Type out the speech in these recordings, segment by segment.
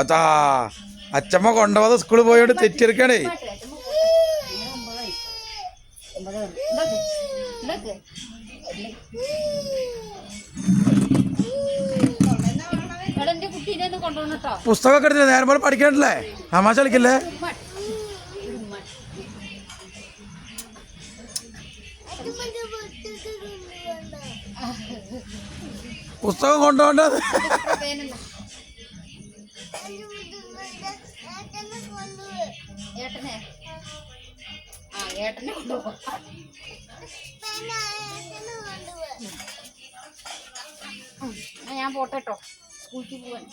അതാ അച്ഛമ്മ കൊണ്ടുപോകാതെ സ്കൂളിൽ പോയോണ്ട് തെറ്റിയെടുക്കണേ. പുസ്തകമൊക്കെ എടുത്തില്ല, നേരം പോലെ പഠിക്കണ്ടല്ലേ, തമാശ കളിക്കല്ലേ. പുസ്തകം കൊണ്ടുപോകേണ്ടത് ഞാൻ പോട്ടെട്ടോ, സ്കൂളിൽ പോവാൻ.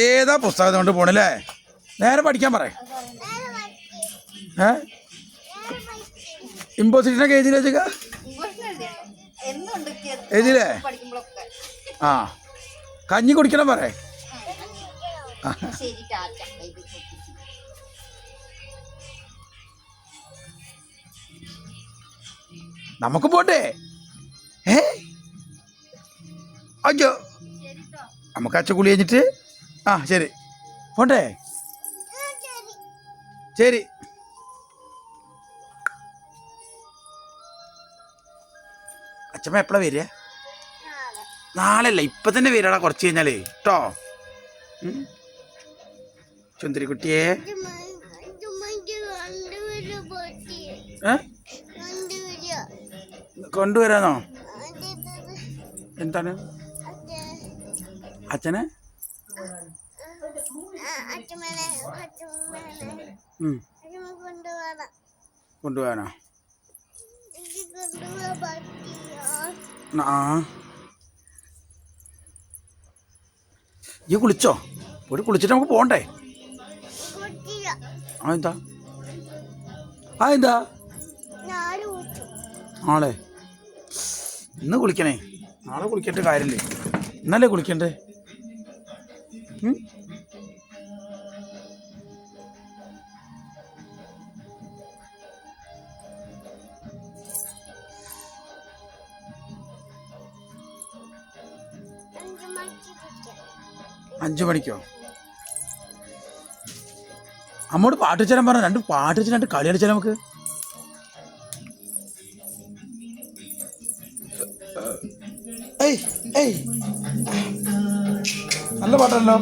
ഏതാ പുസ്തകം കൊണ്ട് പോണല്ലേ, നേരെ പഠിക്കാൻ പറ. ഇമ്പോസിഷനൊക്കെ എഴുതിയില്ലേ ചേക്ക? എഴുതിയില്ലേ? ആ കഞ്ഞി കുടിക്കണം പറ. നമുക്ക് പോട്ടെ. അയ്യോ നമുക്ക് അച്ചക്കുളി കഴിഞ്ഞിട്ട് ആ ശരി പോട്ടെ. ശരി. അച്ഛമ്മ എപ്പോഴാണ് വരിക? നാളെ അല്ല, ഇപ്പം തന്നെ വരികടാ, കുറച്ച് കഴിഞ്ഞാലേ കേട്ടോ. ചുന്തിരിക്കുട്ടിയെ കൊണ്ടുവരാനോ? എന്താണ് അച്ഛനെ? കൊണ്ടുപോകാനോ? ആ ഈ കുളിച്ചോ? ഒരു കുളിച്ചിട്ട് നമുക്ക് പോകണ്ടേ? അതെന്താ? അതെന്താ? നാളെ ഇന്ന് കുളിക്കണേ, നാളെ കുളിക്കേണ്ട കാര്യമില്ലേ, ഇന്നല്ലേ കുളിക്കണ്ടേ? അഞ്ചു മണിക്കോ? അമ്മോട് പാട്ട് വെച്ചാൽ പറഞ്ഞ, രണ്ട് പാട്ട് വെച്ച് രണ്ട് കളി കളിച്ചാൽ നമുക്ക്. ഏയ് ഏയ് നല്ല പാട്ടല്ലോ.